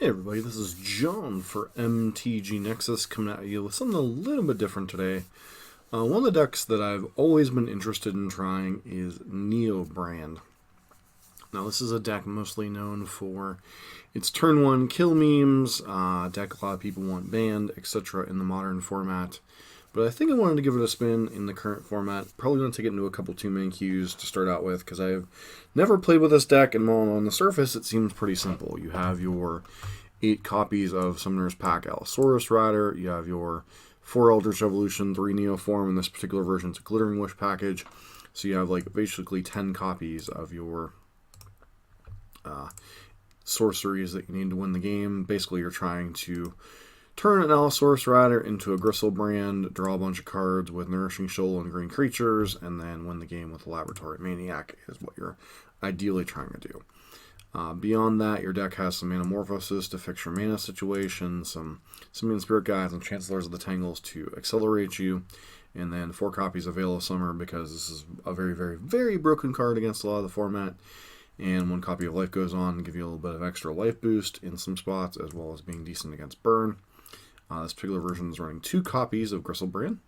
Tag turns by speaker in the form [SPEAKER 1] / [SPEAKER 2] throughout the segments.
[SPEAKER 1] Hey everybody, this is John for MTG Nexus coming at you with something a little bit different today. One of the decks that I've always been interested in trying is Neobrand. Now this is a deck mostly known for its turn 1 kill memes, deck a lot of people want banned, etc. in the modern format. But I think I wanted to give it a spin in the current format. Probably going to take it into a couple 2-man queues to start out with, because I've never played with this deck, and while on the surface it seems pretty simple. You have your 8 copies of Summoner's Pack Allosaurus Rider, you have your 4 Eldritch Evolution, 3 Neoform, in this particular version it's a Glittering Wish package. So you have like basically 10 copies of your sorceries that you need to win the game. Basically you're trying to turn an Allosaurus Rider into a Gristlebrand, draw a bunch of cards with Nourishing Shoal and green creatures, and then win the game with a Laboratory Maniac is what you're ideally trying to do. Beyond that, your deck has some Manamorphosis to fix your mana situation, some Simian Spirit Guides and Chancellors of the Tangles to accelerate you, and then 4 copies of Veil of Summer because this is a very, very, very broken card against a lot of the format. And 1 copy of Life Goes On to give you a little bit of extra life boost in some spots, as well as being decent against burn. This particular version is running 2 copies of Gristlebrand.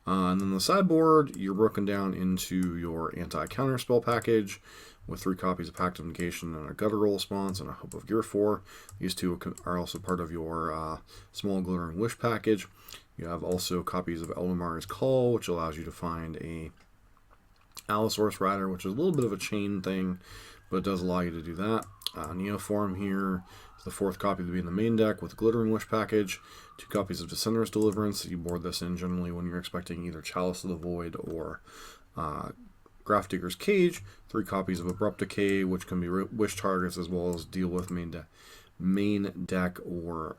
[SPEAKER 1] And then the sideboard, you're broken down into your anti-counterspell package with 3 copies of Pact of Negation and a Guttural Response and a Hope of Gear 4. These 2 are also part of your small Glittering Wish package. You have also copies of Eldamari's Call, which allows you to find a Allosaurus Rider, which is a little bit of a chain thing, but it does allow you to do that. Neoform here is the 4th copy to be in the main deck with Glittering Wish package. 2 copies of Descender's Deliverance. You board this in generally when you're expecting either Chalice of the Void or Grafdigger's Cage. 3 copies of Abrupt Decay, which can be wish targets as well as deal with main deck or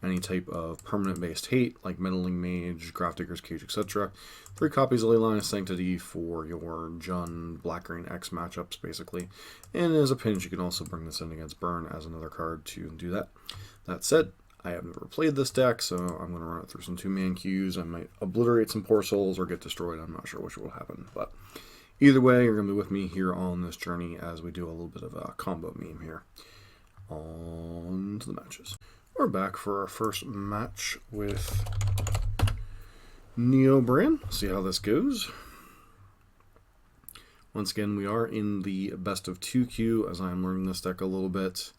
[SPEAKER 1] any type of permanent-based hate, like Meddling Mage, Grafdigger's Cage, etc. 3 copies of Leyline of Sanctity for your Jund Black-Green X matchups, basically. And as a pinch, you can also bring this in against Burn as another card to do that. That said, I have never played this deck, so I'm going to run it through some 2-man queues. I might obliterate some Poor Souls or get destroyed. I'm not sure which will happen. But either way, you're going to be with me here on this journey as we do a little bit of a combo meme here. On to the matches. We're back for our first match with Neobrand. See how this goes. Once again, we are in the best of 2 queue as I'm learning this deck a little bit.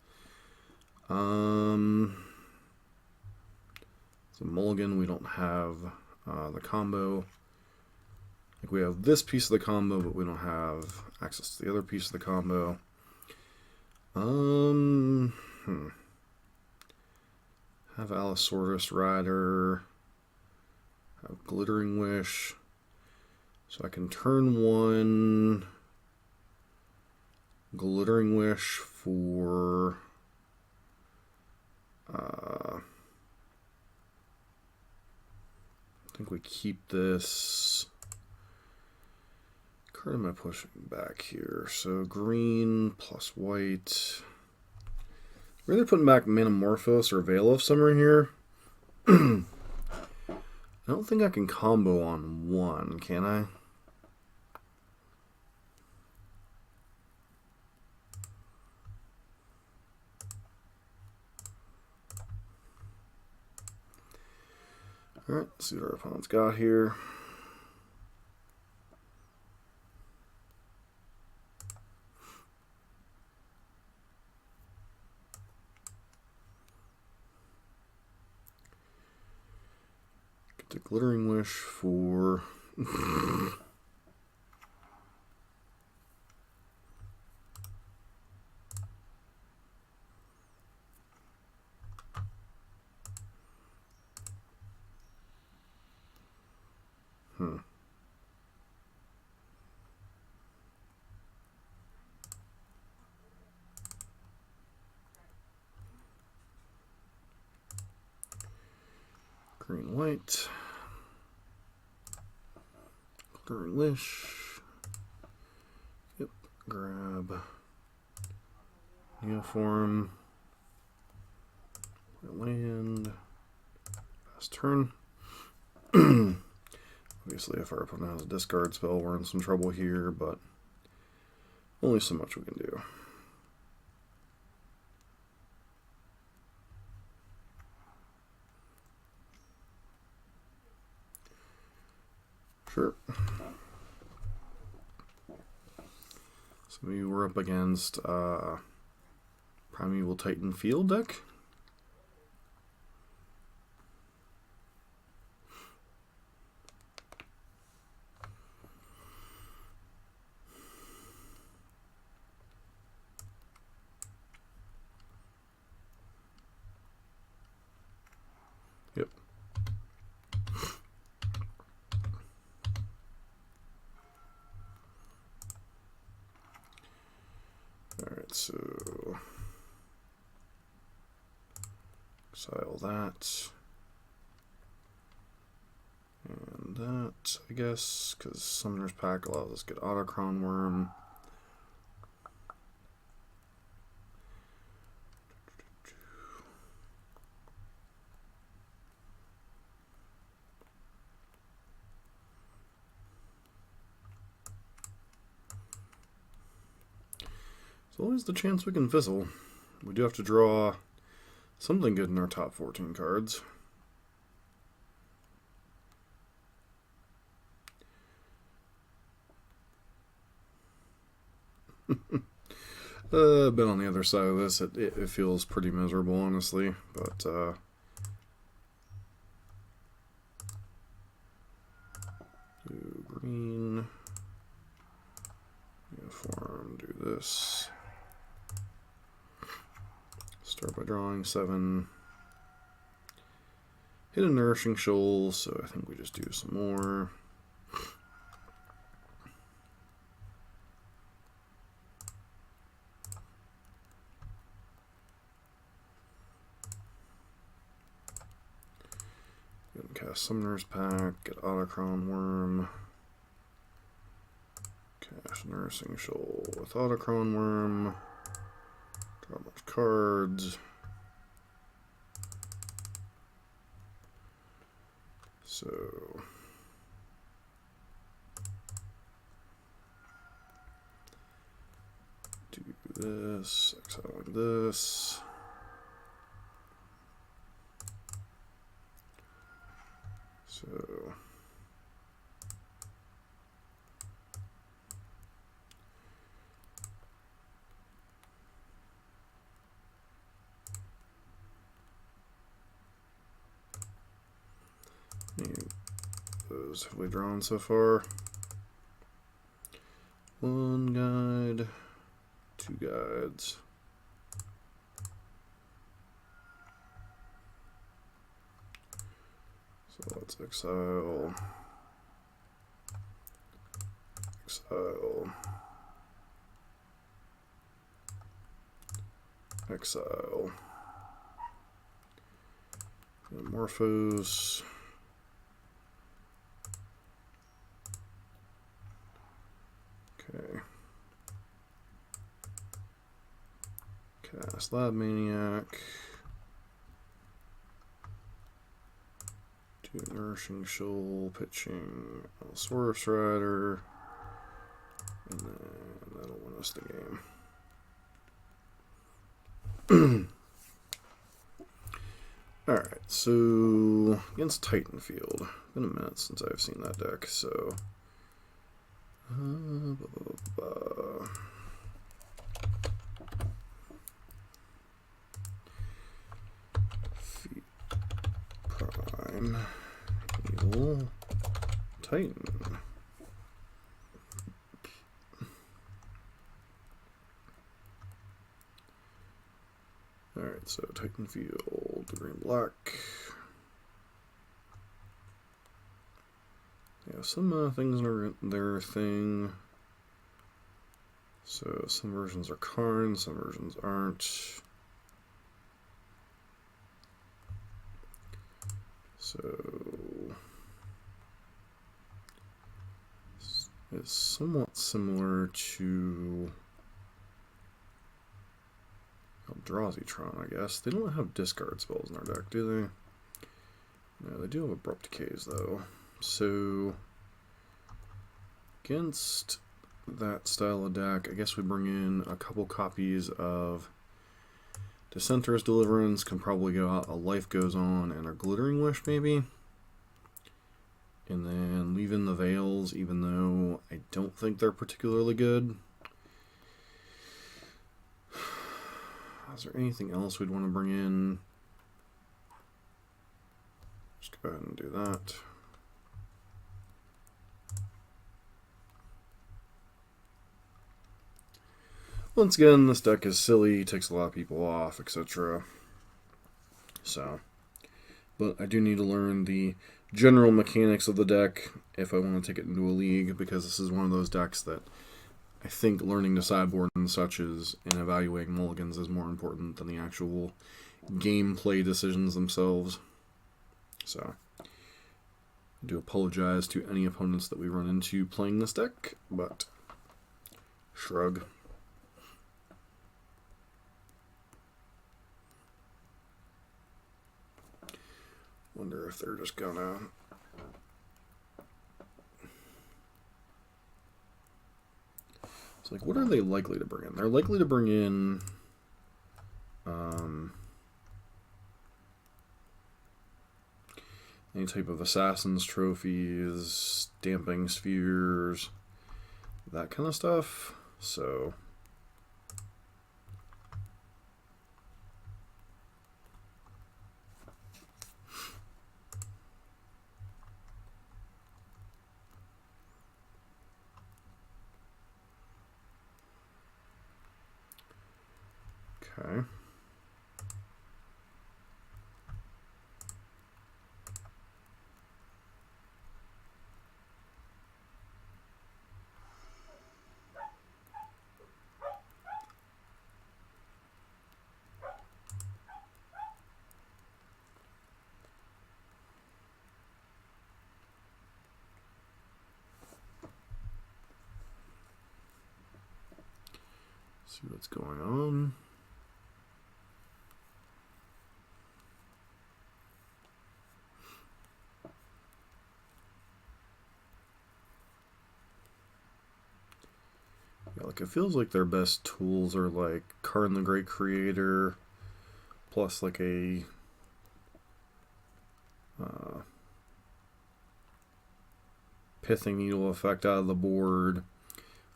[SPEAKER 1] So mulligan, we don't have the combo. Like we have this piece of the combo, but we don't have access to the other piece of the combo. Have Allosaurus Rider, have Glittering Wish, so I can turn 1 Glittering Wish for I think we keep this. Card am I pushing back here? So green plus white. We're either putting back Manamorphose or Veil of Summer here. I don't think I can combo on 1, can I? Alright, let's see what our opponent's got here. Get the Glittering Wish for... Green, white. Glittering Wish. Yep, grab Neoform. Land. Last turn. Obviously, if our opponent has a discard spell, we're in some trouble here, but only so much we can do. Sure. So we were up against Primeval Titan Field deck. Yep. Alright, so exile that. And that, I guess, because Summoner's Pack allows us to get Autochron Worm. There's always the chance we can fizzle. We do have to draw something good in our top 14 cards. Been on the other side of this, it feels pretty miserable, honestly, but do green, uniform, do this, start by drawing 7, hit a Nourishing Shoal, so I think we just do some more. Cast Summoner's Pack, get Autochron Worm, cast Nourishing Shoal with Autochron Worm, draw a bunch of cards. So do this, exile this. So those have we drawn so far? 1 guide, 2 guides. So let's exile, exile, exile, Morphos, okay, cast Lab Maniac. Nourishing Shoal, pitching Allosaurus Rider, and then that'll win us the game. Alright, so against Titan Field. Been a minute since I've seen that deck, so Prime Evil Titan. Alright, so Titan Field, green black. Yeah, some things are their thing. So some versions are Karn, some versions aren't. So it's somewhat similar to Eldrazi-tron, I guess. They don't have discard spells in their deck, do they? No, they do have Abrupt Decays, though. So against that style of deck, I guess we bring in a couple copies of Dissenter's Deliverance, can probably go out A Life Goes On, and a Glittering Wish, maybe. And then leave even the Veils, even though I don't think they're particularly good. Is there anything else we'd want to bring in? Just go ahead and do that. Once again, this deck is silly, takes a lot of people off, etc. So, but I do need to learn the general mechanics of the deck if I want to take it into a league, because this is one of those decks that I think learning the sideboard and such is, and evaluating mulligans is more important than the actual gameplay decisions themselves. So, I do apologize to any opponents that we run into playing this deck, but shrug. Wonder if they're just gonna... It's like, what are they likely to bring in? They're likely to bring in... any type of Assassin's Trophies, Stamping Spheres, that kind of stuff. So... Okay. See what's going on. Yeah, like, it feels like their best tools are like Karn the Great Creator, plus like a Pithing Needle effect out of the board.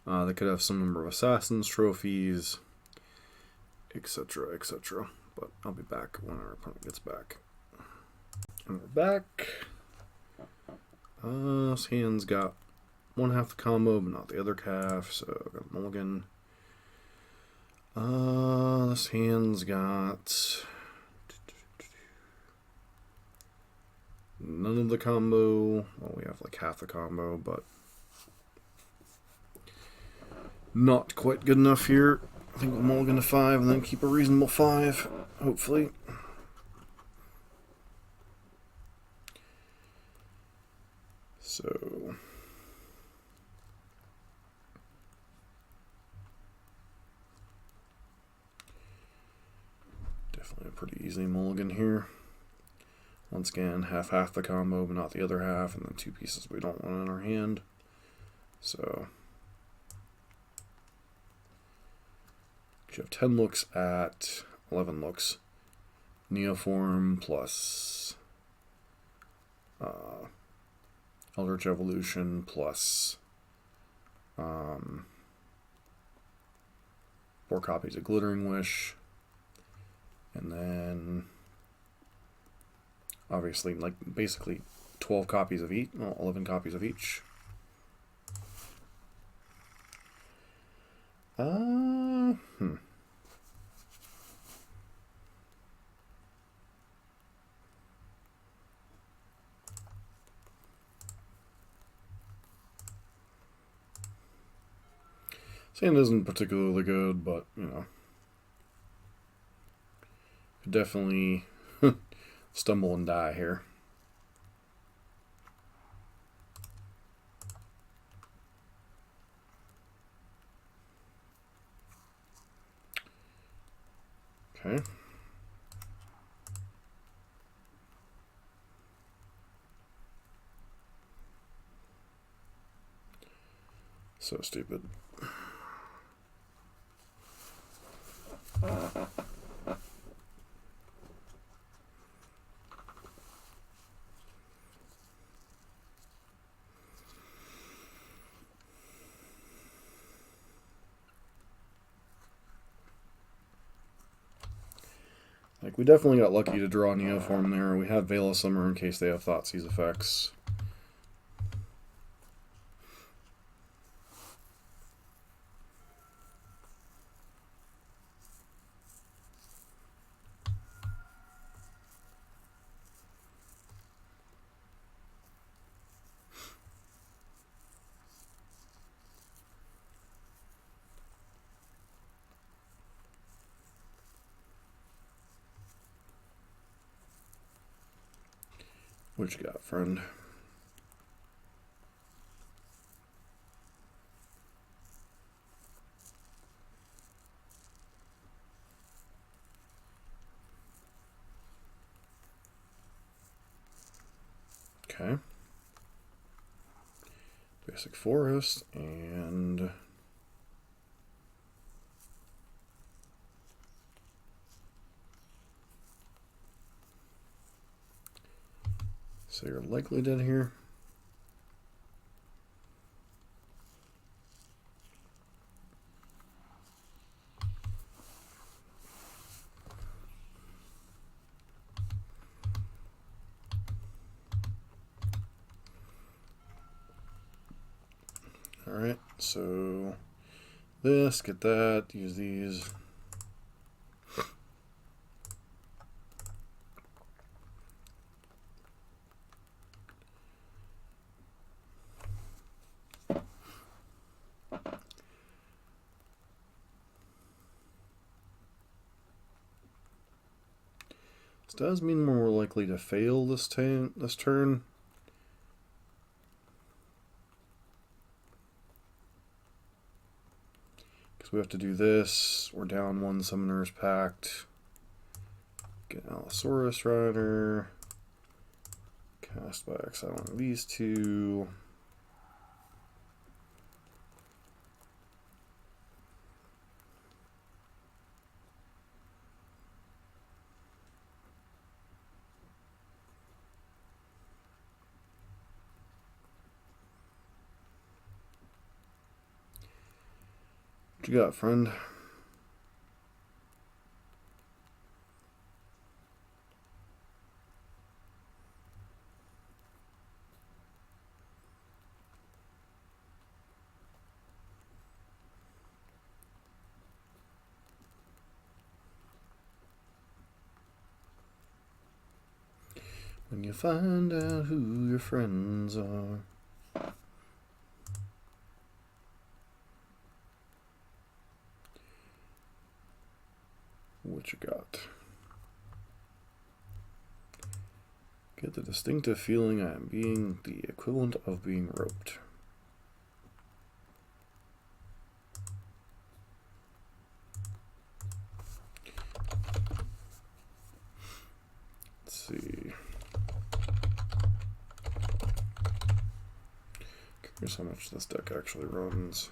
[SPEAKER 1] They could have some number of Assassin's Trophies, etc., etc. But I'll be back when our opponent gets back. And we're back. This hand's got one half the combo, but not the other half, so I've got a mulligan. This hand's got none of the combo. Well, we have like half the combo, but not quite good enough here. I think we'll mulligan to 5 and then keep a reasonable 5, hopefully. So... definitely a pretty easy mulligan here. Once again, half the combo, but not the other half, and then 2 pieces we don't want in our hand. So... you have 10 looks at 11 looks. Neoform plus Eldritch Evolution plus 4 copies of Glittering Wish, and then obviously like basically 12 copies of each, well, 11 copies of each. Sand isn't particularly good, but, you know, could definitely stumble and die here. Okay. So stupid. Like, we definitely got lucky to draw Neoform there. We have Veil of Summer in case they have Thoughtseize effects. What you got, friend? Okay. Basic Forest and so you're likely dead here. Alright, so this, get that, use these. This does mean we're more likely to fail this turn. We have to do this. We're down one Summoner's Pact. Get Allosaurus Rider. Cast by exiling these two. What you got, friend? When you find out who your friends are. What you got? Get the distinctive feeling I am being the equivalent of being roped. Let's see. Curious how much this deck actually runs.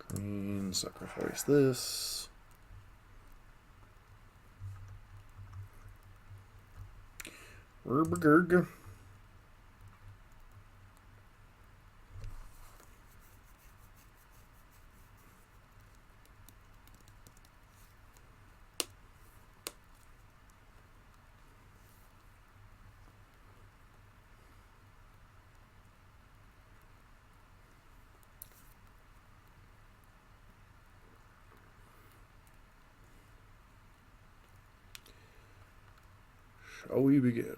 [SPEAKER 1] Green, sacrifice this. Urbergerg. Shall we begin?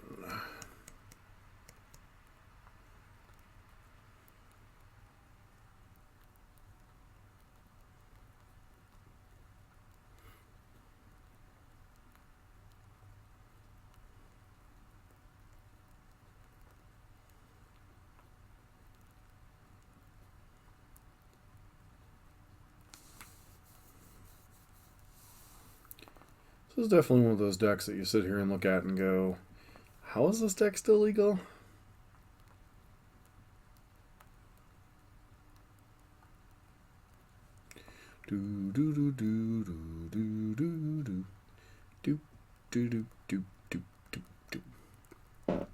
[SPEAKER 1] This is definitely one of those decks that you sit here and look at and go, how is this deck still legal? Do do do do do do do do do do do do do do do.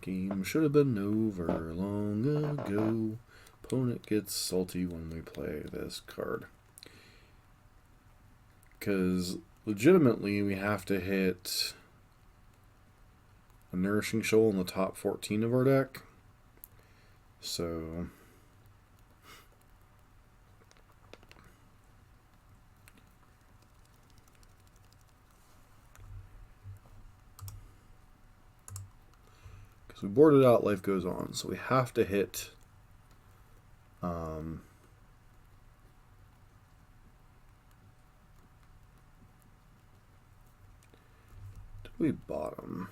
[SPEAKER 1] Game should have been over long ago. Opponent gets salty when we play this card. Because legitimately, we have to hit a Nourishing Shoal in the top 14 of our deck. So because we boarded out, life goes on. So we have to hit did we bottom?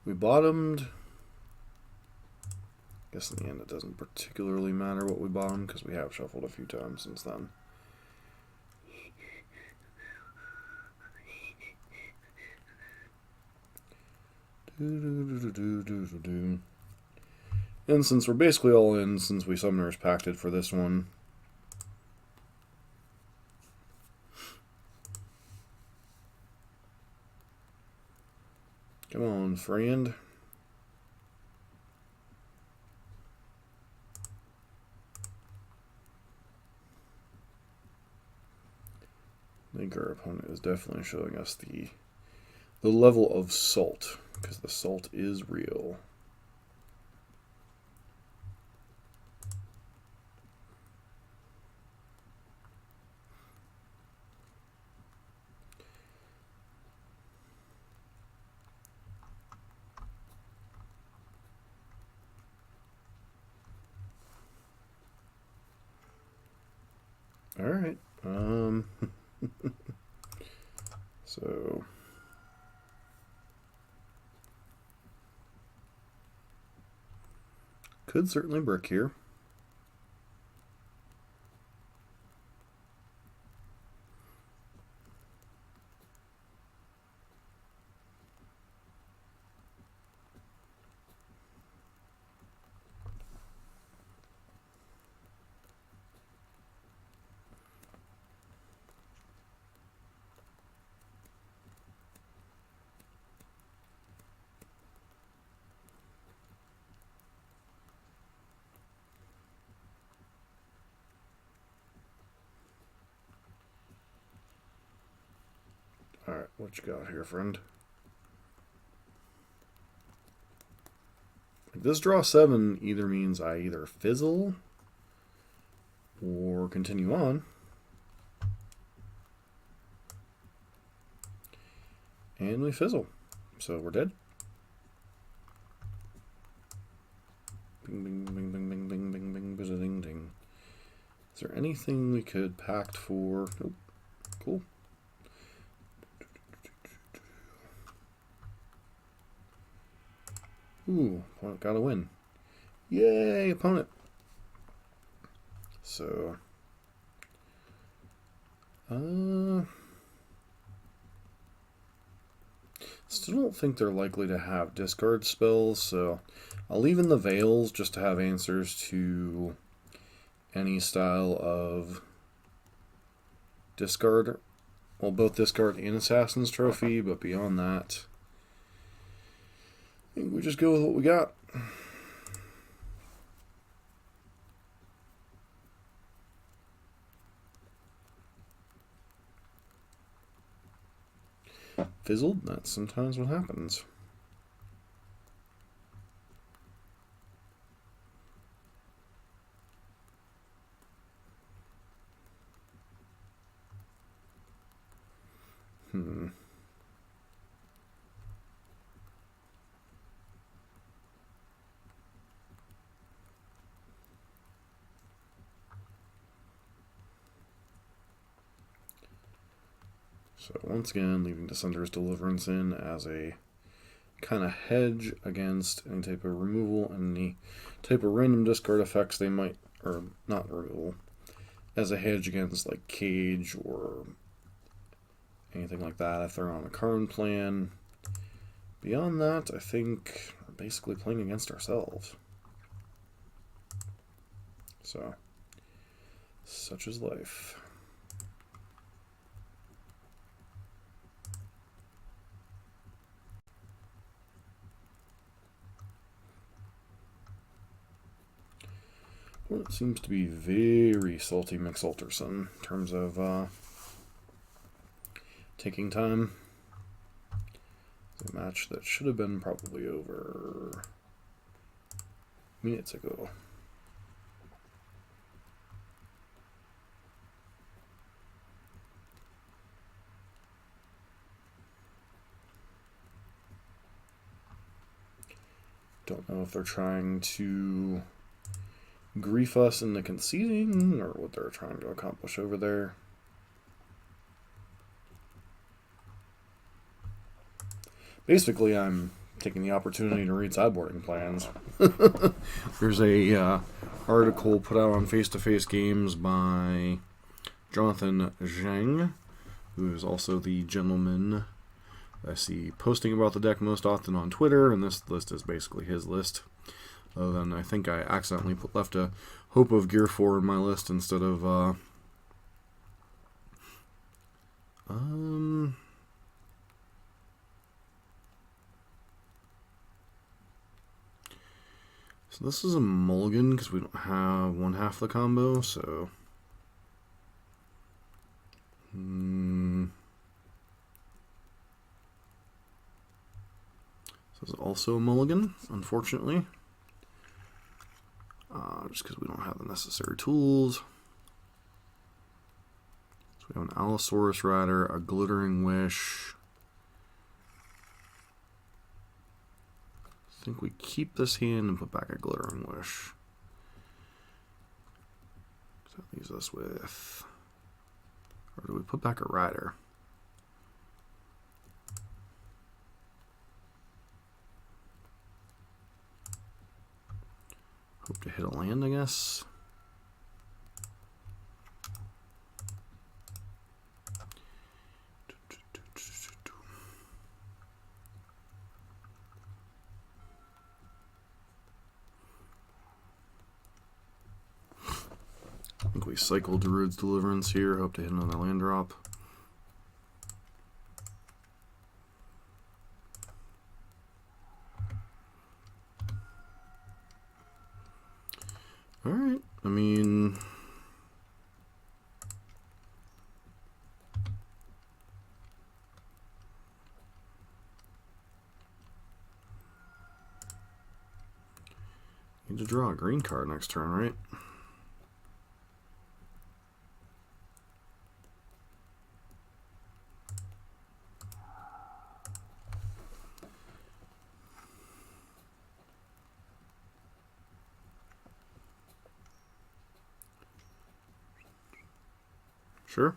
[SPEAKER 1] We bottomed. I guess in the end it doesn't particularly matter what we bottomed because we have shuffled a few times since then. And since we're basically all in, since we Summoner's Pacted for this one, come on, friend. I think our opponent is definitely showing us the level of salt, because the salt is real. All right. So could certainly brick here. Alright, what you got here, friend? This draw 7 either means I either fizzle or continue on. And we fizzle. So we're dead. Bing, bing, bing, bing, bing, bing, bing, bing, bing, ding, ding. Is there anything we could pact for? Nope. Cool. Ooh, opponent got a win. Yay, opponent. So, still don't think they're likely to have discard spells, so I'll leave in the Veils just to have answers to any style of discard. Well, both discard and Assassin's Trophy, but beyond that, I think we just go with what we got. Fizzled? That's sometimes what happens. So once again, leaving Descender's Deliverance in as a kind of hedge against any type of removal and any type of random discard effects they might, or not removal, as a hedge against like Cage or anything like that if they're on a Karn plan. Beyond that, I think we're basically playing against ourselves. So, such is life. It seems to be very salty McSalterson in terms of taking time. A match that should have been probably over minutes ago. Don't know if they're trying to grief us into conceding or what they're trying to accomplish over there. Basically, I'm taking the opportunity to read sideboarding plans. There's a article put out on Face to Face Games by Jonathan Zhang, who is also the gentleman I see posting about the deck most often on Twitter, and this list is basically his list. Other than I think I accidentally left a Hope of Gear 4 in my list instead of so this is a mulligan because we don't have one half the combo, so this is also a mulligan, unfortunately. Just because we don't have the necessary tools. So we have an Allosaurus Rider, a Glittering Wish. I think we keep this hand and put back a Glittering Wish. So that leaves us with... Or do we put back a Rider? Hope to hit a land, I guess. I think we cycle Druid's Deliverance here. Hope to hit another land drop. Alright, I mean... Need to draw a green card next turn, right? Sure.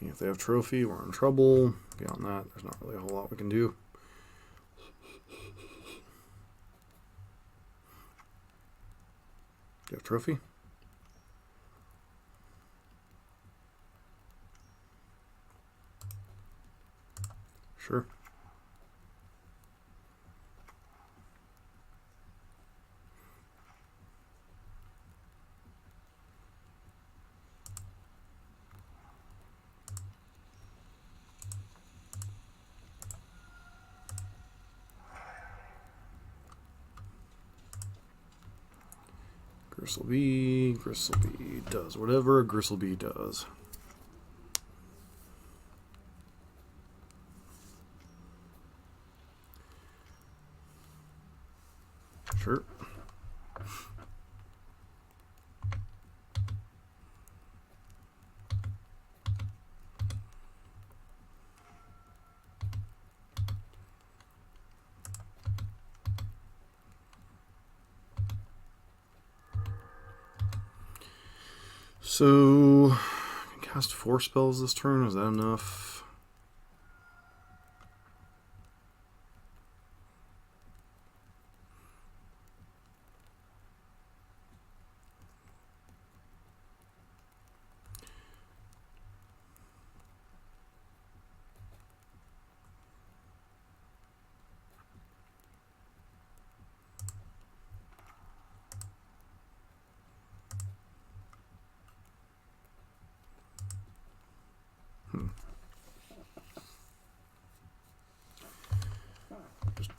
[SPEAKER 1] If they have trophy, we're in trouble. Beyond that, there's not really a whole lot we can do. Do you have trophy? Sure. Gristleby does whatever a Gristleby does. Sure. So, I can cast 4 spells this turn. Is that enough?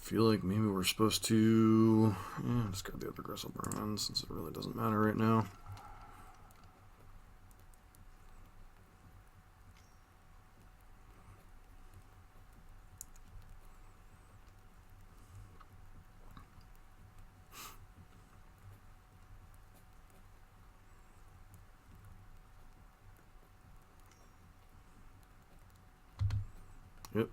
[SPEAKER 1] feel like maybe we're supposed to discard the other Griselbrand since it really doesn't matter right now. Yep.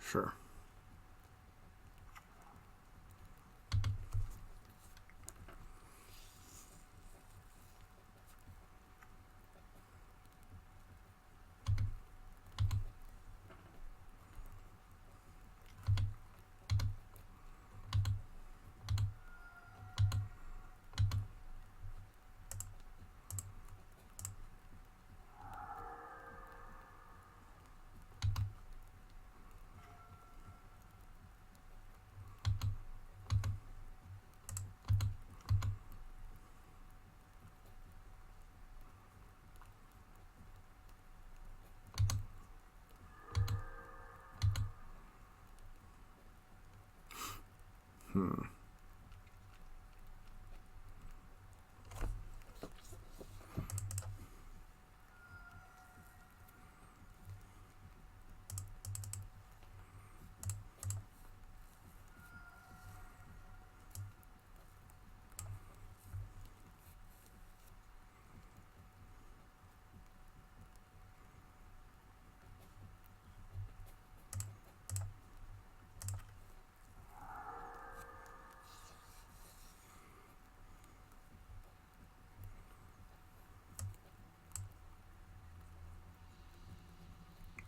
[SPEAKER 1] Sure.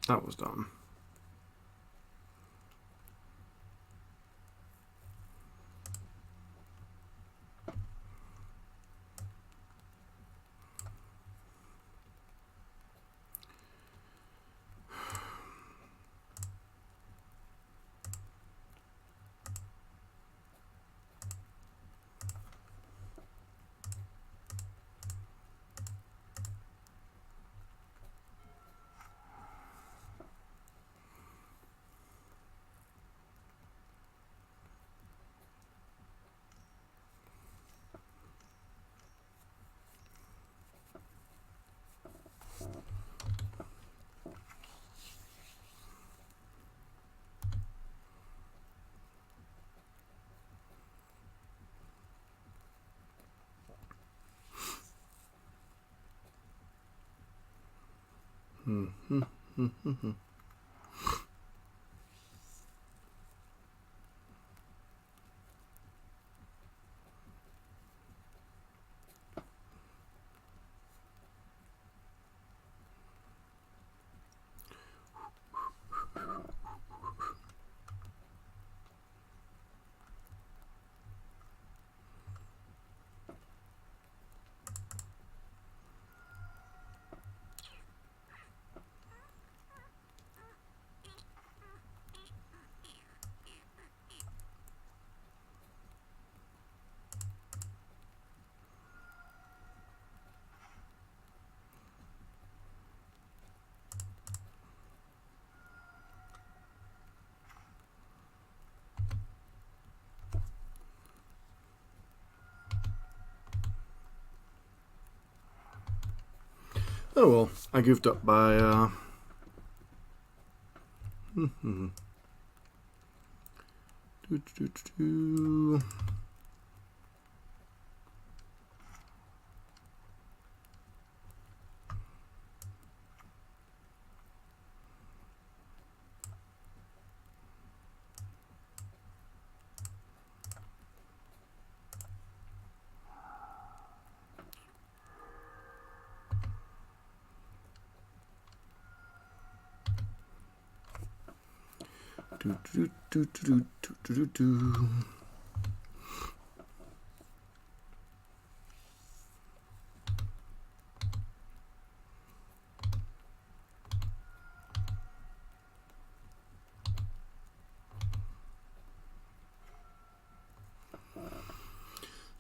[SPEAKER 1] That was dumb. Oh well, I goofed up by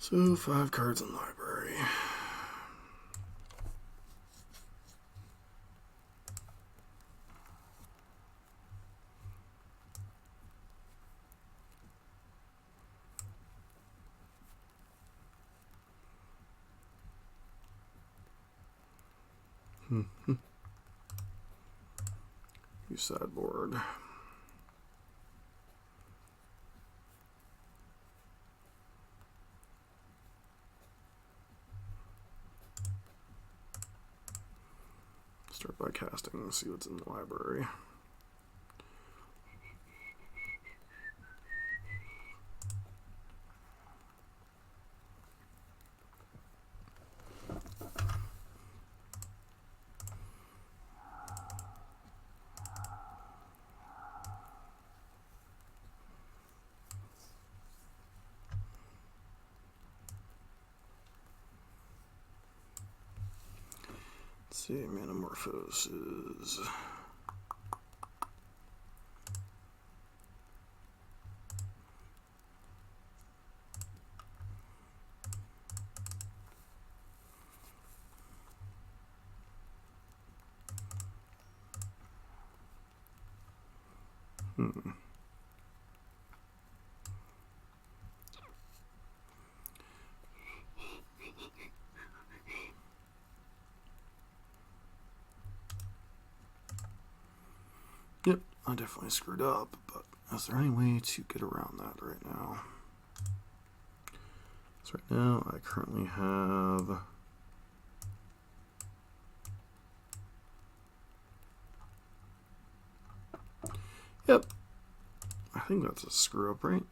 [SPEAKER 1] So 5 cards in library. Use sideboard. Start by casting, see what's in the library. Let's see, Metamorphosis. Yep, I definitely screwed up, but is there any way to get around that right now? So right now I currently have yep. I think that's a screw up, right?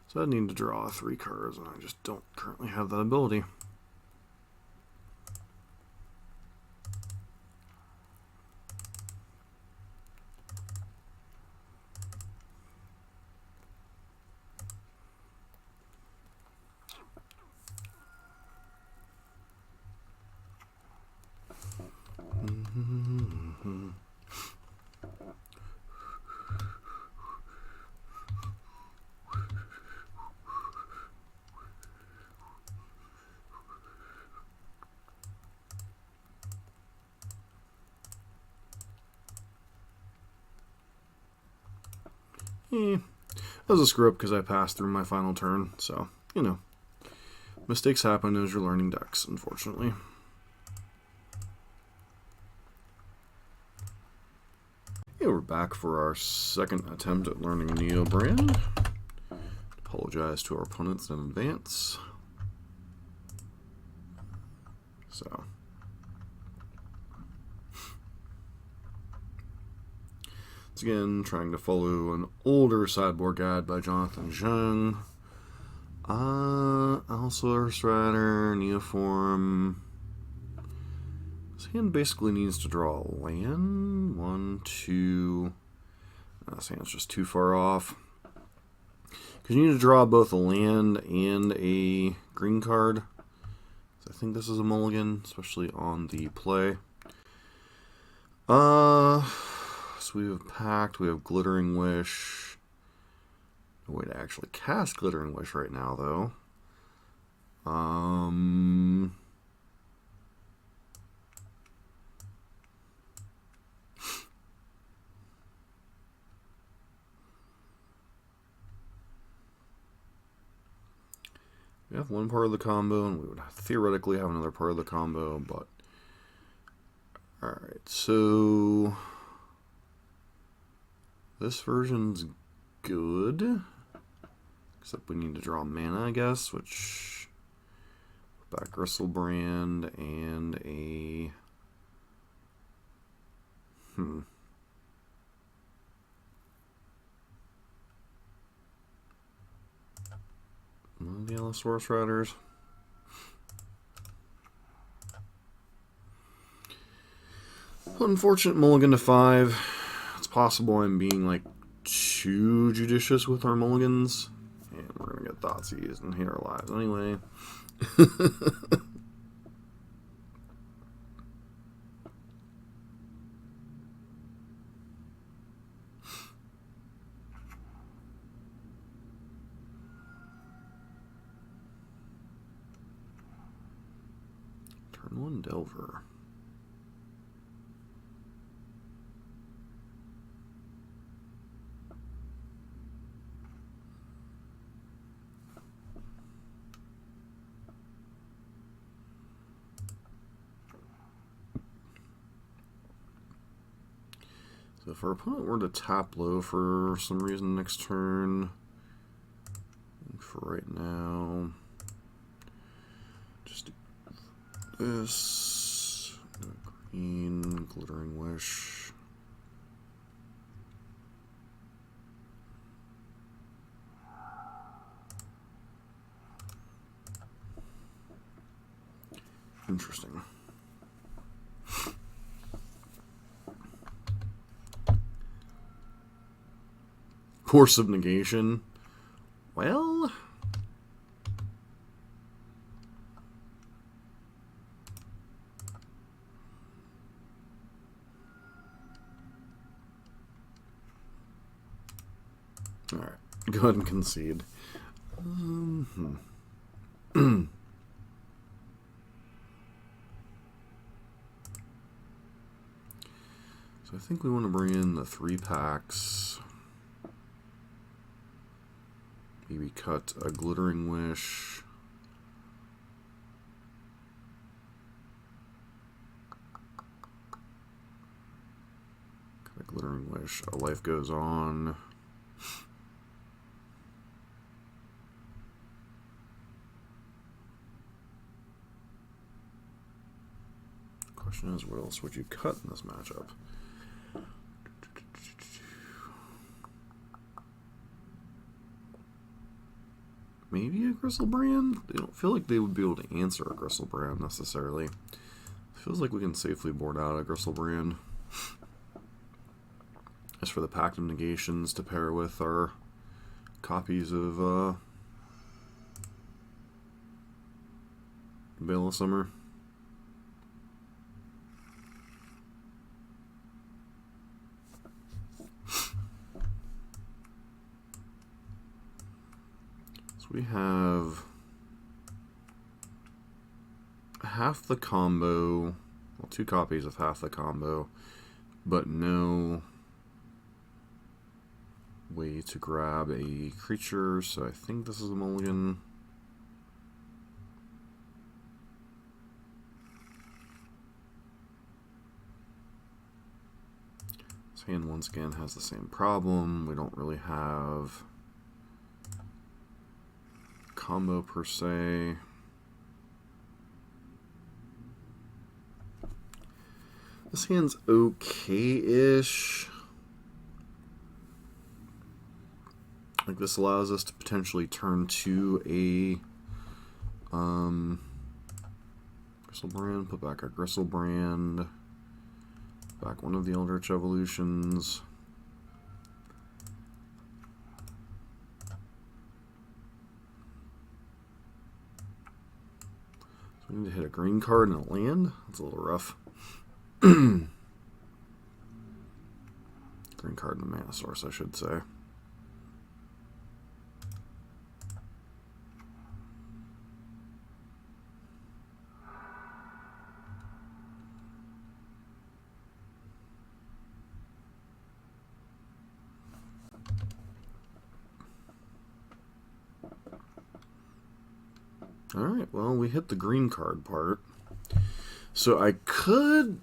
[SPEAKER 1] So I need to draw 3 cards, and I just don't currently have that ability. That was a screw up because I passed through my final turn, so, you know, mistakes happen as you're learning decks, unfortunately. Okay, we're back for our second attempt at learning Neobrand. Apologize to our opponents in advance. So, once again, trying to follow an older sideboard guide by Jonathan Zheng. Allosaurus Rider, Neoform. This hand basically needs to draw a land. 1, 2. This hand's just too far off. Because you need to draw both a land and a green card. So I think this is a mulligan, especially on the play. So we have Pact, we have Glittering Wish. No way to actually cast Glittering Wish right now, though. We have one part of the combo, and we would theoretically have another part of the combo, but... Alright, so... This version's good. Except we need to draw mana, I guess, which... Back Gristlebrand and a... One of the Allosaurus Riders. Unfortunate mulligan to 5. It's possible I'm being like too judicious with our mulligans. And we're gonna get Thoughtseize and hate our lives anyway. Turn 1 Delver. So if our opponent were to tap low for some reason next turn, for right now, just do this, green, Glittering Wish. Interesting. Course of Negation. Well, all right, go ahead and concede. So I think we want to bring in the 3 packs. Maybe cut a Glittering Wish. Cut a Glittering Wish. A Life Goes On. Question is, what else would you cut in this matchup? Maybe a Griselbrand? They don't feel like they would be able to answer a Griselbrand necessarily. Feels like we can safely board out a Griselbrand. As for the Pact of Negations to pair with our copies of Veil of Summer. We have half the combo, well, 2 copies of half the combo, but no way to grab a creature, so I think this is a mulligan. This hand once again has the same problem. We don't really have combo per se. This hand's okay-ish. Like, this allows us to potentially turn to a Griselbrand, put back our Griselbrand, back one of the Eldritch Evolutions. I need to hit a green card and a land. That's a little rough. Green card and a mana source, I should say. Alright, well, we hit the green card part. So I could,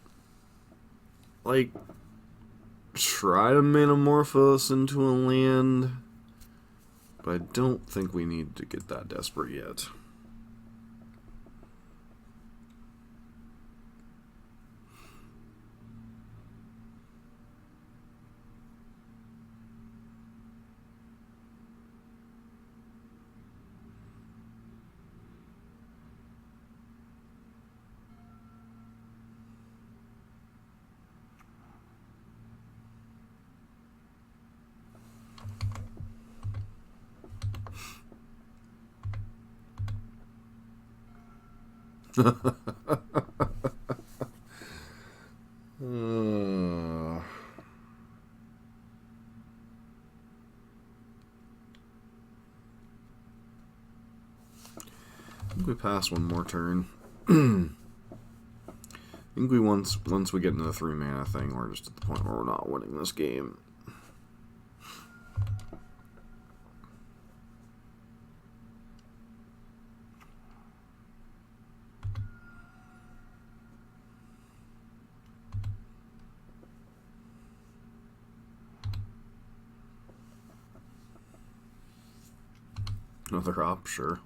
[SPEAKER 1] like, try to Manamorphose into a land, but I don't think we need to get that desperate yet. I think we pass one more turn. I think we once we get into the 3 mana thing, we're just at the point where we're not winning this game. Another op, sure.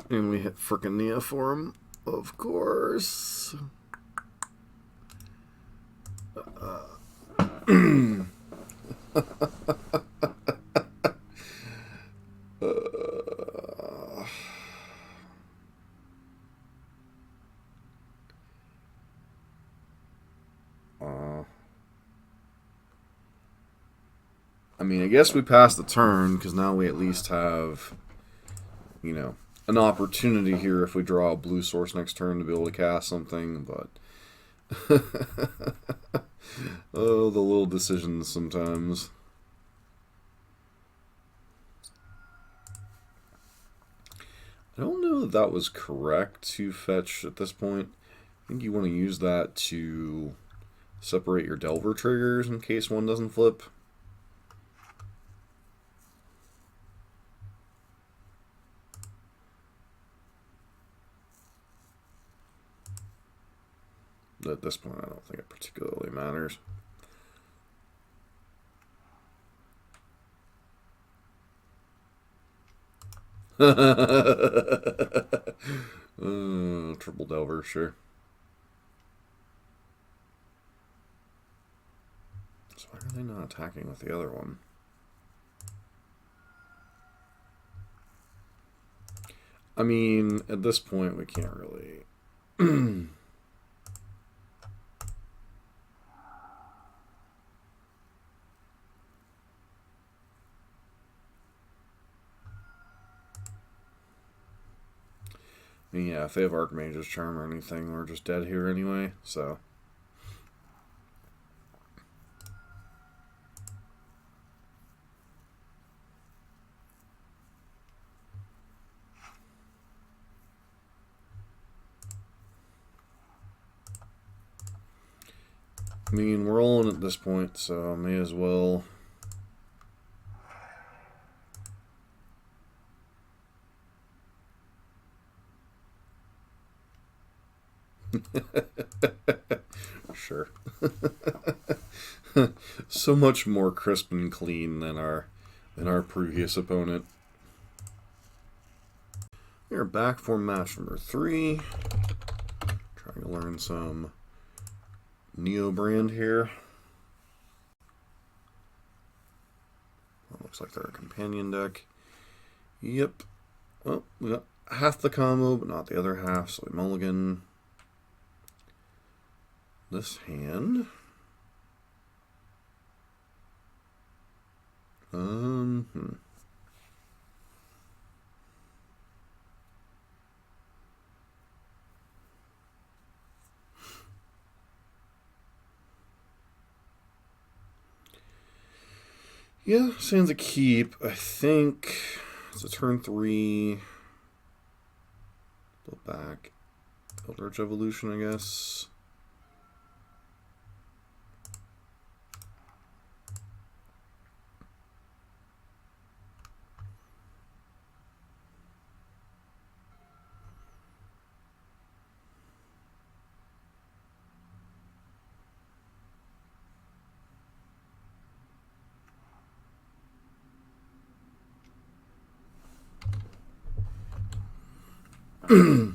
[SPEAKER 1] And we hit frickin' Nia for him, of course. I mean, I guess we passed the turn, because now we at least have, you know, an opportunity here if we draw a blue source next turn to be able to cast something, but... oh, the little decisions sometimes. I don't know that that was correct to fetch at this point. I think you want to use that to separate your Delver triggers in case one doesn't flip. But at this point, I don't think it particularly matters. Triple Delver, sure. So why are they not attacking with the other one? I mean, at this point, we can't really... I mean, yeah, if they have Archmage's Charm or anything, we're just dead here anyway, so... I mean, we're all in at this point, so may as well... Sure. So much more crisp and clean than our previous opponent. We are back for match number 3. Trying to learn some Neobrand here. Well, looks like they're a companion deck. Yep. Well, we got half the combo, but not the other half, so we mulligan this hand. Yeah, stands a keep. I think it's a turn 3. Go back. Eldritch Evolution, I guess. Alright,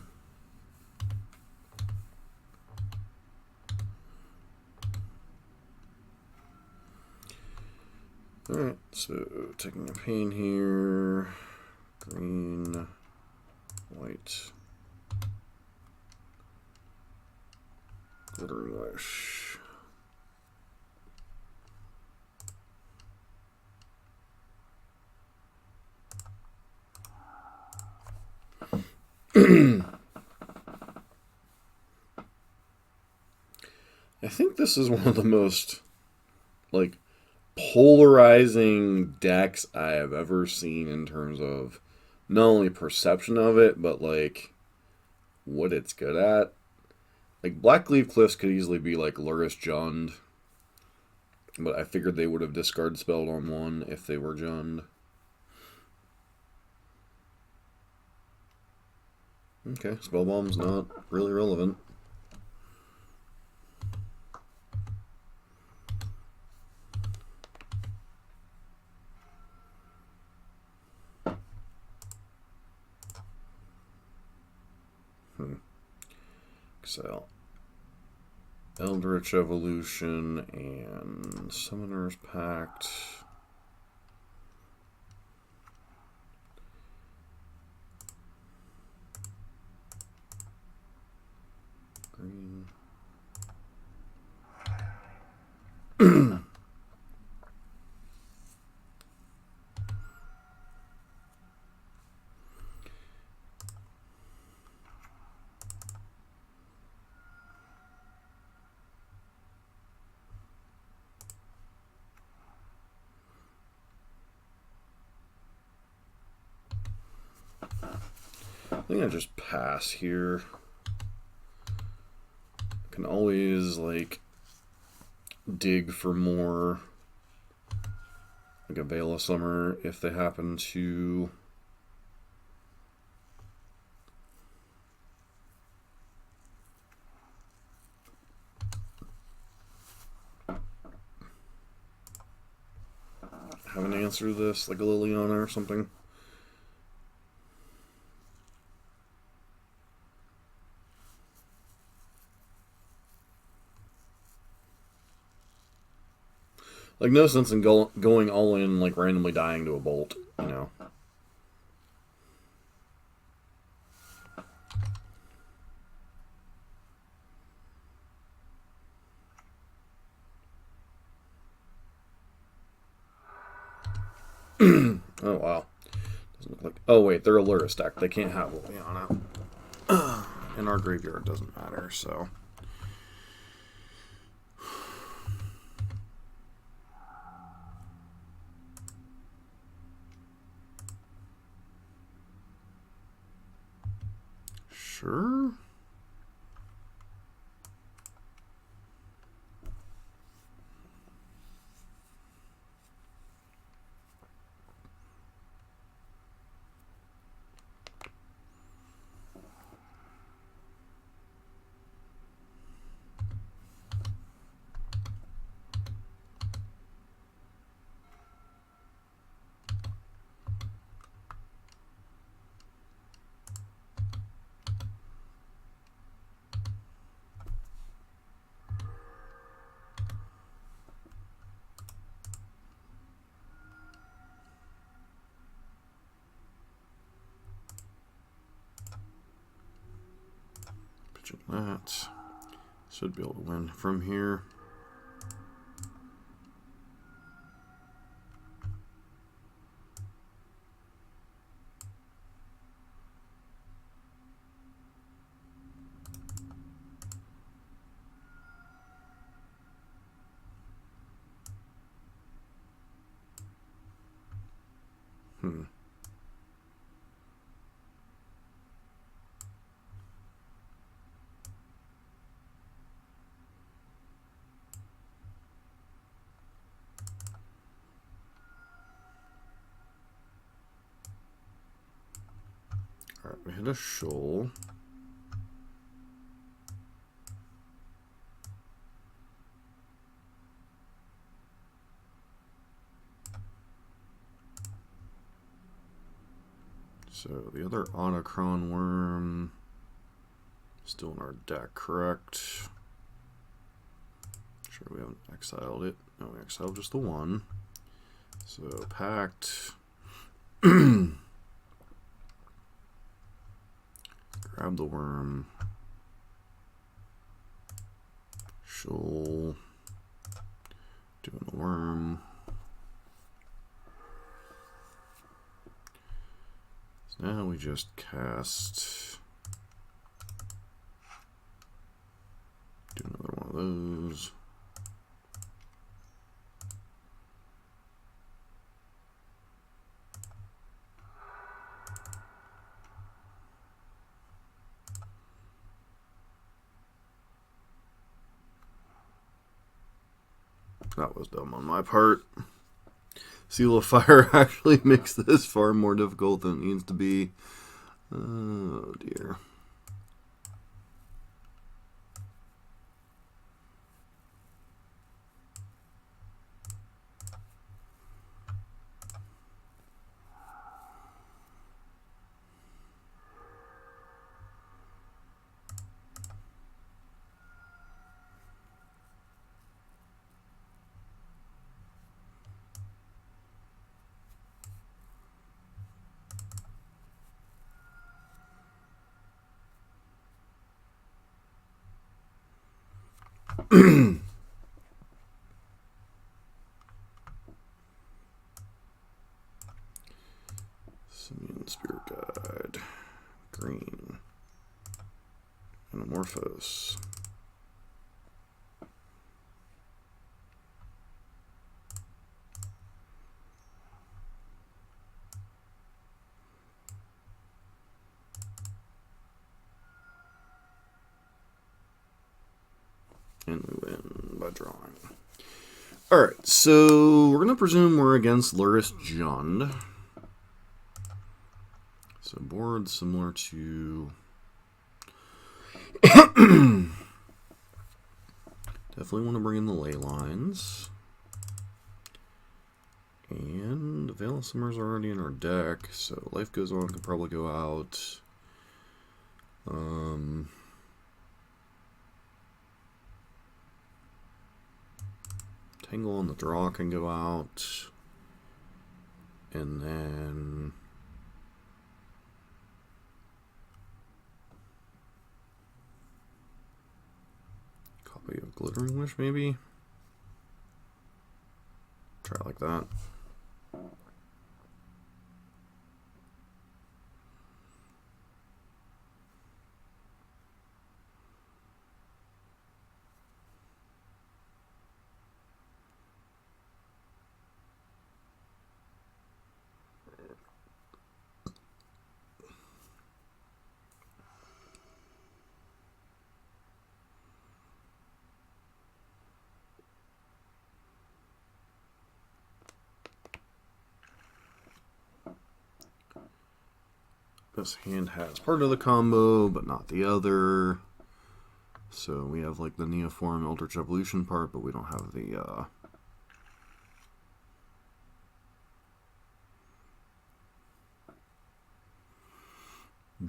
[SPEAKER 1] so taking a pain here. Green, white, glittering wish. I think this is one of the most, like, polarizing decks I have ever seen in terms of not only perception of it, but, like, what it's good at. Like, Blackleaf Cliffs could easily be, like, Luris Jund, but I figured they would have discard spelled on one if they were Jund. Okay, Spellbomb's not really relevant. Excel. Eldritch Evolution and Summoner's Pact. Green. I think I just pass here. I can always, like, dig for more, like a Veil of Summer if they happen to have an answer to this, like a Liliana or something. Like, no sense in going all in, like, randomly dying to a bolt, you know. Oh, wow. Doesn't look like... Oh, wait, they're a Luris deck. They can't have Liliana. And our graveyard doesn't matter, so... Sure. Pitching that. Should be able to win from here. Alright, we hit a shoal. So the other Autochron worm still in our deck, correct? Sure, we haven't exiled it. No, we exiled just the one. So packed. Grab the worm. Shoal. Doing the worm. So now we just cast. Do another one of those. That was dumb on my part. Seal of Fire actually makes this far more difficult than it needs to be. Oh dear. Simian Spirit Guide. Green. Anamorphous. And we win by drawing. Alright, so we're going to presume we're against Luris Jund. So board similar to... Definitely want to bring in the ley lines. And Veil of Summer's already in our deck, so Life Goes On could probably go out. Tangle on the Draw can go out. And then... Copy of Glittering Wish, maybe? Try it like that. This hand has part of the combo, but not the other. So we have like the Neoform Eldritch Evolution part, but we don't have the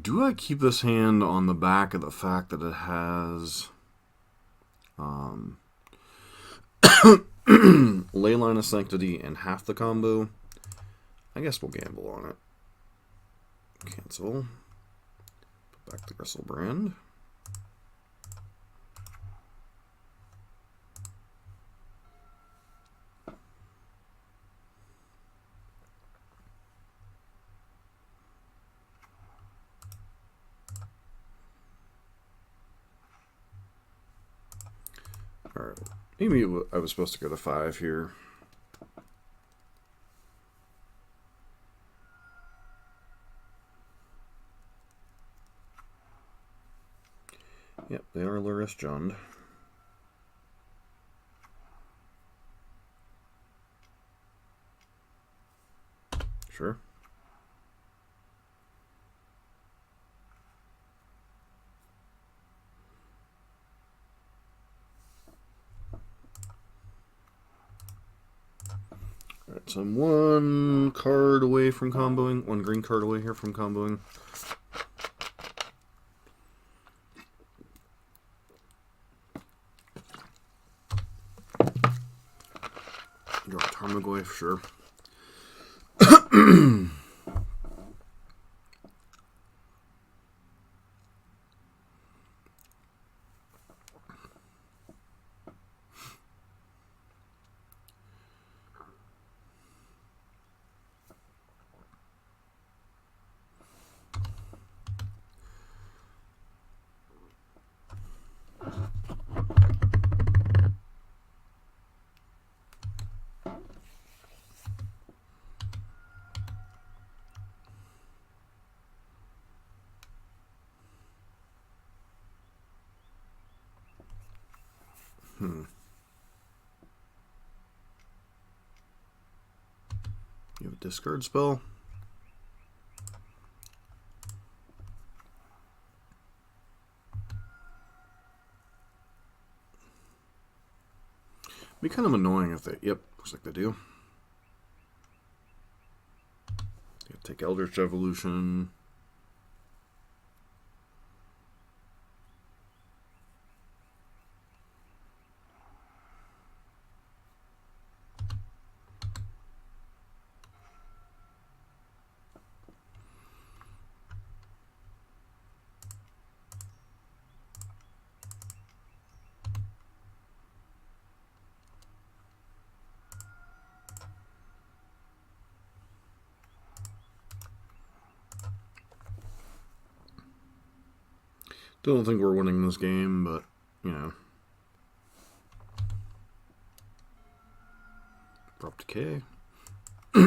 [SPEAKER 1] Do I keep this hand on the back of the fact that it has Leyline of Sanctity and half the combo? I guess we'll gamble on it. Cancel. Put back the Griselbrand. Alright, maybe I was supposed to go to 5 here. Yep, they are Luris Jund. Sure. Alright, Alright, so I'm one card away from comboing. One green card away here from comboing. Draw Tarmogoyf, sure. You have a discard spell. Be kind of annoying if they. Yep, looks like they do. You take Eldritch Evolution. Don't think we're winning this game, but, you know. Abrupt Decay. I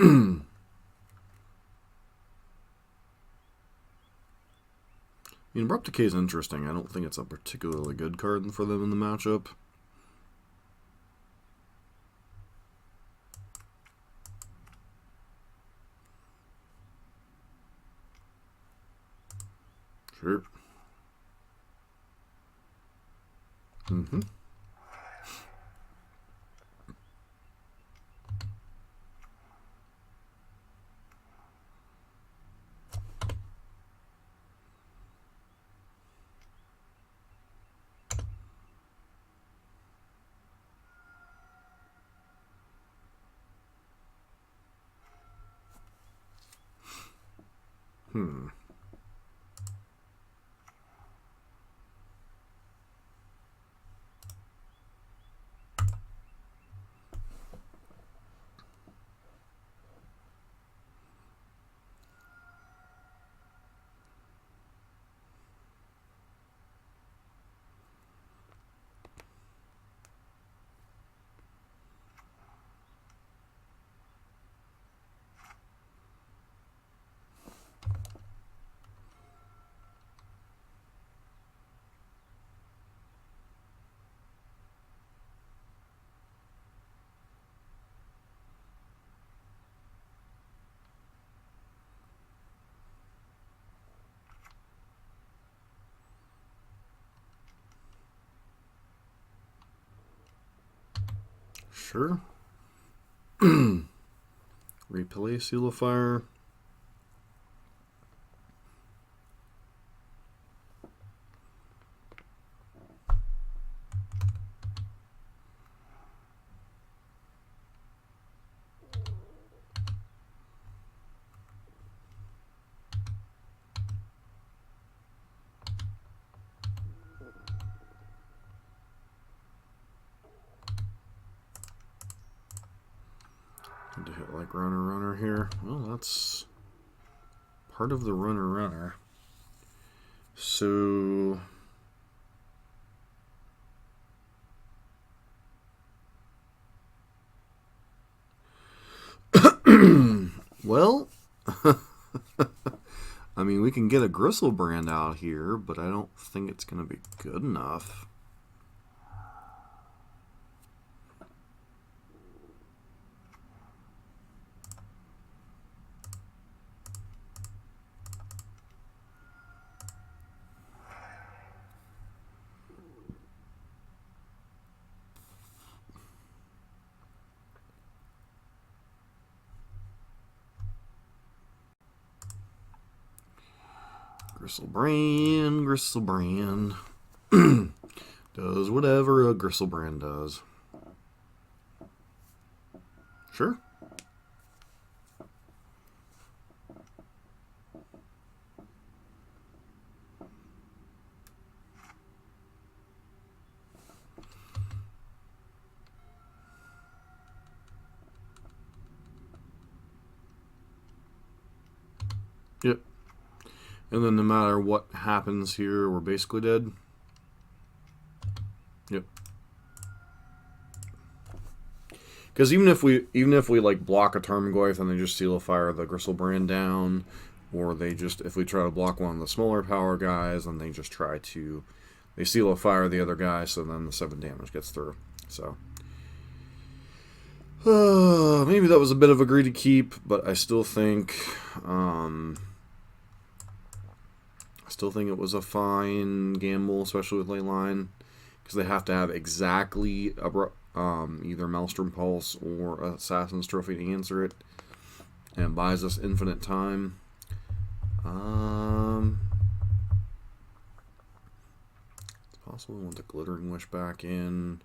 [SPEAKER 1] mean, Abrupt Decay is interesting. I don't think it's a particularly good card for them in the matchup. Sure. Mm-hmm. Sure. Replay Seal of Fire. To hit like runner here. Well, that's part of the runner. So well, I mean, we can get a Gristlebrand out here, but I don't think it's going to be good enough. Griselbrand. Does whatever a Griselbrand does. Sure. Yep. And then no matter what happens here, we're basically dead. Yep. Because even if we like block a Tarmogoyf and they just seal fire the Griselbrand down, or they just, if we try to block one of the smaller power guys, and they just try to, they seal fire the other guy, so then the 7 damage gets through. So maybe that was a bit of a greedy keep, but I still think it was a fine gamble, especially with Leyline, because they have to have exactly either Maelstrom Pulse or Assassin's Trophy to answer it, and it buys us infinite time. It's possible we want the Glittering Wish back in.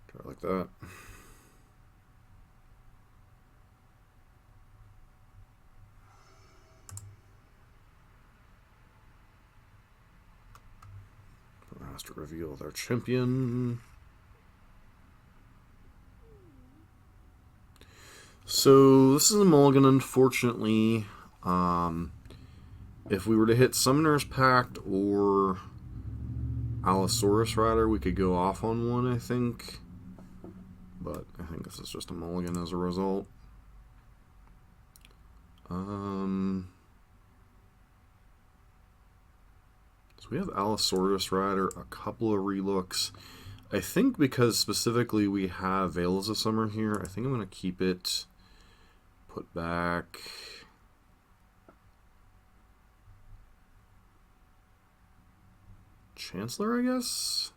[SPEAKER 1] Try like that. Has to reveal their champion. So this is a mulligan, unfortunately. If we were to hit Summoner's Pact or Allosaurus Rider, we could go off on one, I think. But I think this is just a mulligan as a result. So we have Allosaurus Rider, a couple of relooks. I think because specifically we have Veils of Summer here, I think I'm going to keep it, put back Chancellor, I guess?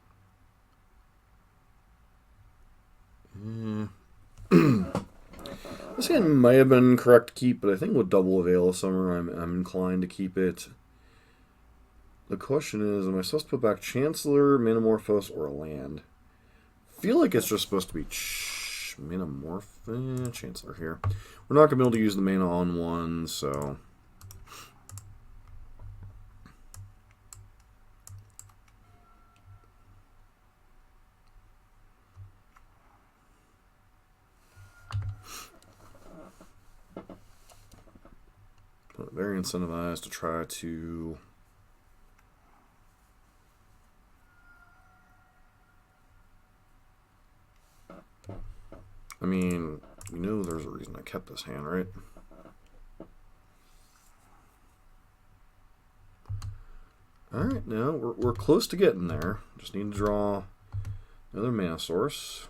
[SPEAKER 1] This hand might have been correct to keep, but I think with double Veil of Summer, I'm inclined to keep it. The question is, am I supposed to put back Chancellor, Manamorphose, or a land? I feel like it's just supposed to be Chancellor here. We're not going to be able to use the mana on one, so... But very incentivized to try to... I mean, you know there's a reason I kept this hand, right? Alright, now we're close to getting there. Just need to draw another mana source.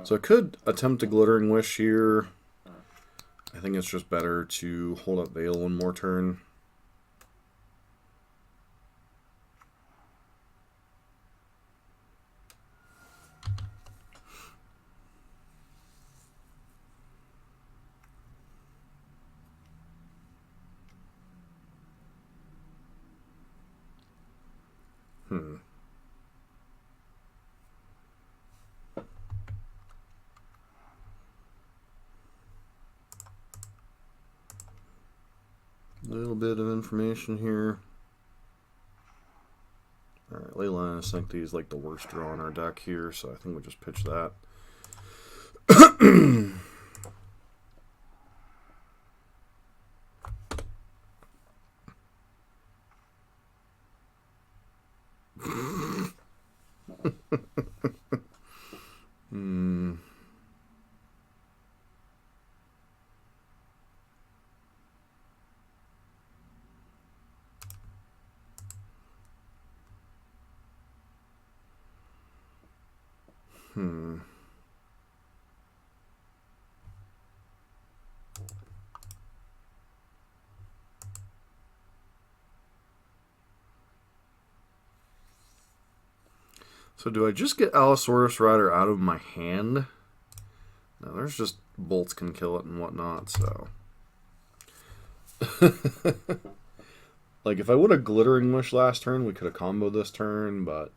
[SPEAKER 1] So I could attempt a Glittering Wish here. I think it's just better to hold up Veil one more turn. Little bit of information here. Alright, Leyline, I think these like the worst draw in our deck here, so I think we'll just pitch that. So do I just get Allosaurus Rider out of my hand? No, there's just bolts can kill it and whatnot, so. Like, if I would have Glittering Wish last turn, we could have comboed this turn, but...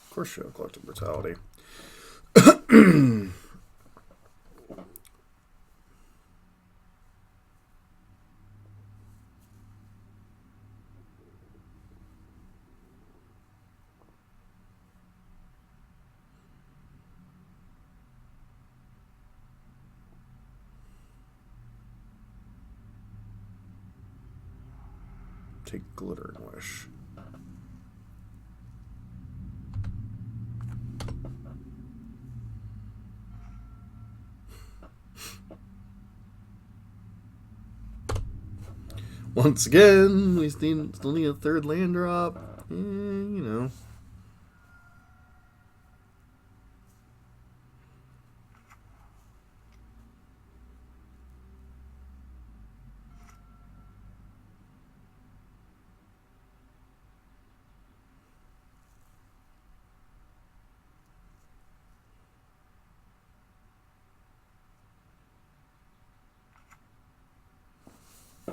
[SPEAKER 1] Of course you have Collective Brutality. Take Glittering Wish. Once again, we still need a third land drop. You know.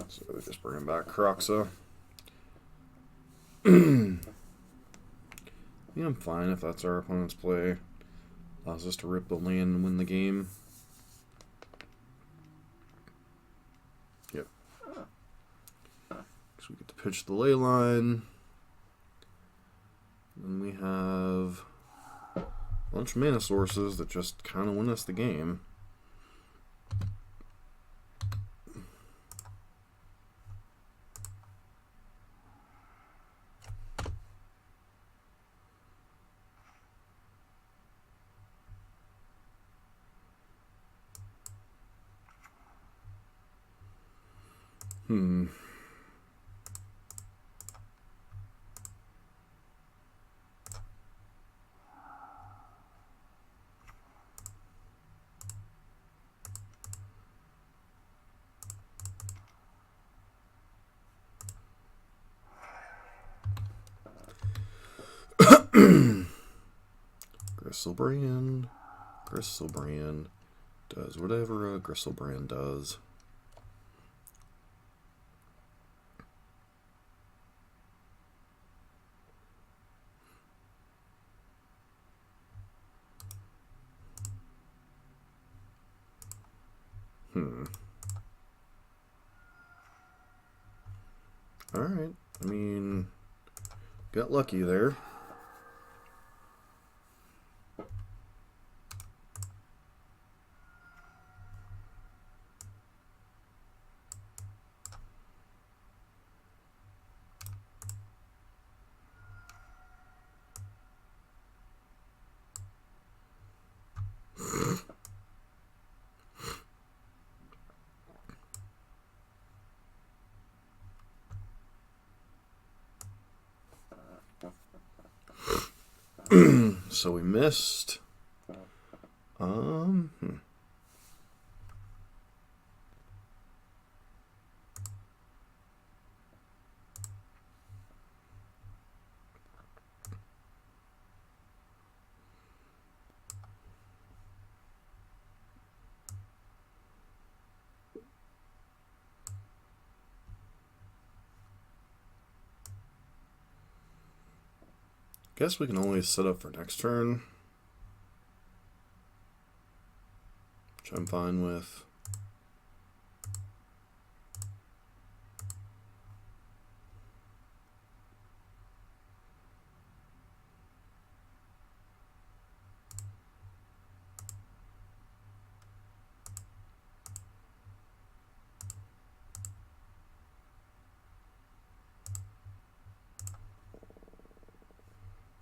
[SPEAKER 1] So we just bring back Croxa. Yeah, I'm fine if that's our opponent's play. Allows us to rip the land and win the game. Yep. So we get to pitch the ley line. And we have a bunch of mana sources that just kind of win us the game. Gristlebrand. Gristlebrand does whatever a Gristlebrand does. Alright, I mean, got lucky there. So we missed. Guess we can always set up for next turn, which I'm fine with.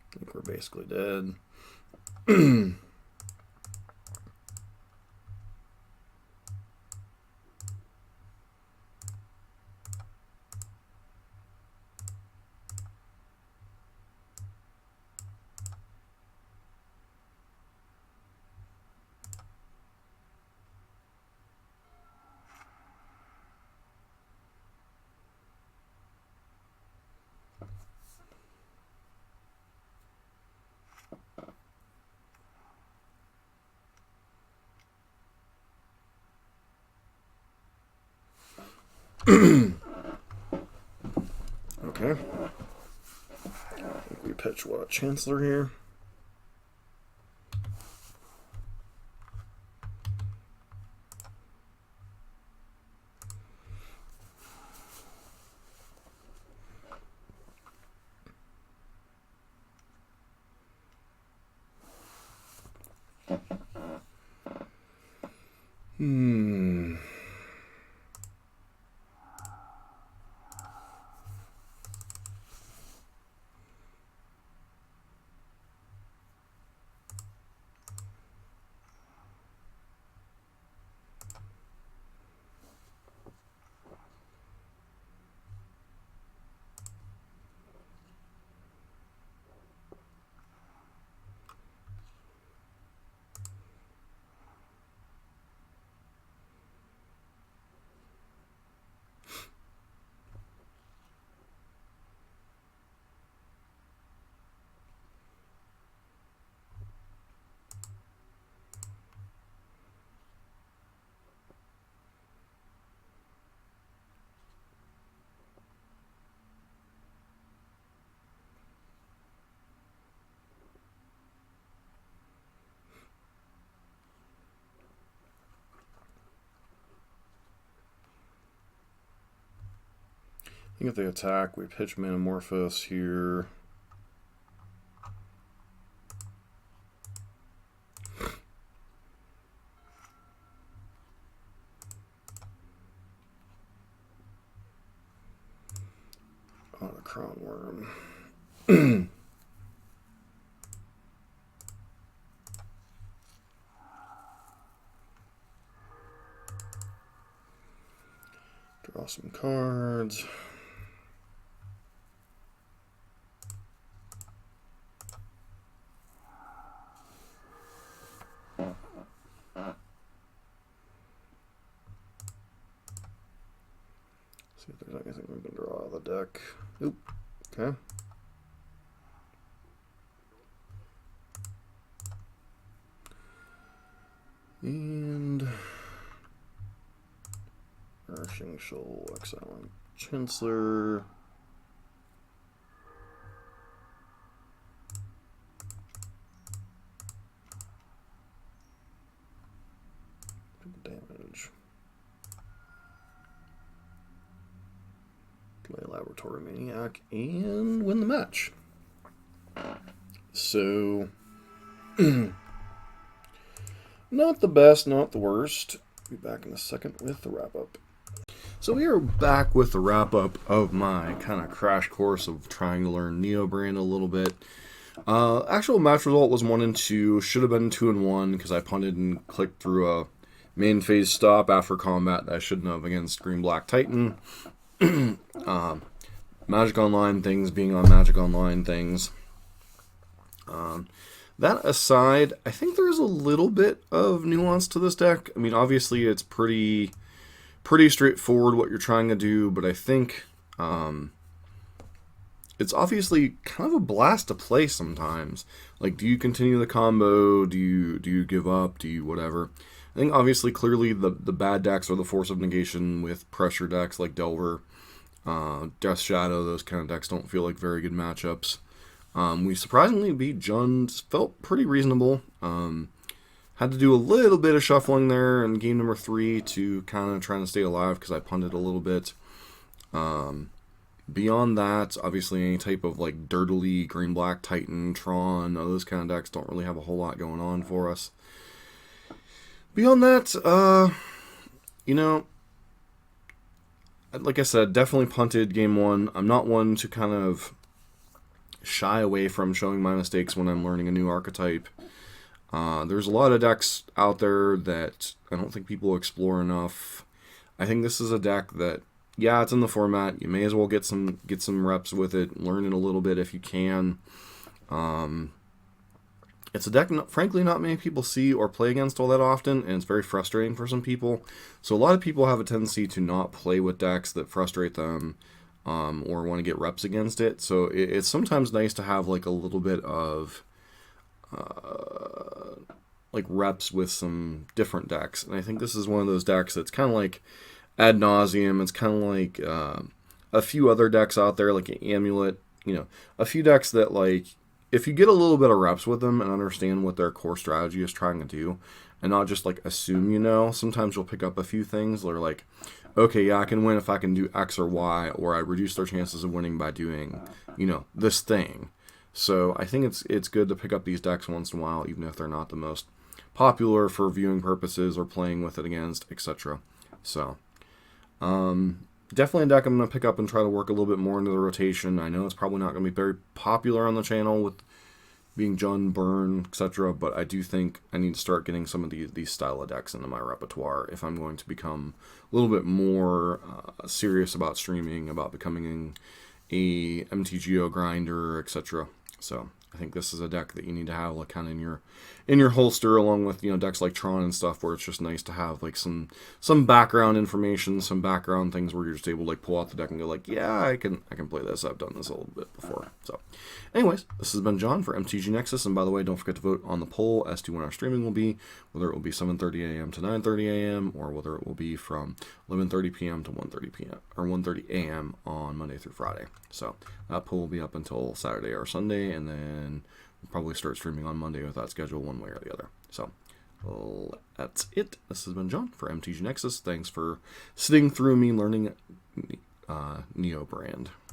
[SPEAKER 1] I think we're basically dead. Okay. I think we pitch what? Chancellor here. I think if they attack, we pitch Manamorphous here. Oh, the Crown Worm. Draw some cards. See if there's anything we can draw out of the deck. Oop. Okay. And Nourishing Shoal, exiling Chancellor. Damage. Play Laboratory Maniac and win the match. So, not the best, not the worst. Be back in a second with the wrap-up. So we are back with the wrap-up of my kind of crash course of trying to learn Neobrand a little bit. Actual match result was 1-2. Should have been 2-1 because I punted and clicked through a main phase stop after combat that I shouldn't have against Green-Black Titan. Magic Online things being on Magic Online things. That aside, I think there's a little bit of nuance to this deck. I mean, obviously it's pretty straightforward what you're trying to do, but I think it's obviously kind of a blast to play sometimes. Like, do you continue the combo? Do you give up? Do you whatever? I think obviously clearly the bad decks are the Force of Negation with pressure decks like Delver, Death Shadow. Those kind of decks don't feel like very good matchups. We surprisingly beat Jund. Felt pretty reasonable. Had to do a little bit of shuffling there in game number 3 to kind of trying to stay alive because I punted a little bit. Beyond that, obviously any type of like dirtily Green-Black Titan, Tron, those kind of decks don't really have a whole lot going on for us. Beyond that, you know, like I said, definitely punted game 1. I'm not one to kind of shy away from showing my mistakes when I'm learning a new archetype. There's a lot of decks out there that I don't think people explore enough. I think this is a deck that, yeah, it's in the format. You may as well get some reps with it, learn it a little bit if you can. It's a deck, frankly, not many people see or play against all that often, and it's very frustrating for some people. So a lot of people have a tendency to not play with decks that frustrate them, or want to get reps against it. So it's sometimes nice to have like a little bit of like reps with some different decks. And I think this is one of those decks that's kind of like ad nauseum. It's kind of like a few other decks out there, like Amulet. A few decks that, like, if you get a little bit of reps with them and understand what their core strategy is trying to do, and not just like assume sometimes you'll pick up a few things that are like, okay, yeah, I can win if I can do X or Y, or I reduce their chances of winning by doing, this thing. So I think it's good to pick up these decks once in a while, even if they're not the most popular for viewing purposes or playing with it against, etc. So, definitely a deck I'm going to pick up and try to work a little bit more into the rotation. I know it's probably not going to be very popular on the channel with being Jund, Burn, etc. But I do think I need to start getting some of these style of decks into my repertoire if I'm going to become a little bit more serious about streaming, about becoming a MTGO grinder, etc. So I think this is a deck that you need to have like kind of in your holster, along with decks like Tron and stuff, where it's just nice to have like some background information, some background things where you're just able to like pull out the deck and go like, yeah, I can play this. I've done this a little bit before. So, anyways, this has been John for MTG Nexus, and by the way, don't forget to vote on the poll as to when our streaming will be, whether it will be 7:30 a.m. to 9:30 a.m. or whether it will be from 11:30 p.m. to 1:30 p.m. or 1:30 a.m. on Monday through Friday. So that poll will be up until Saturday or Sunday, and then we'll probably start streaming on Monday with that schedule one way or the other. So that's it. This has been John for MTG Nexus. Thanks for sitting through me learning Neobrand.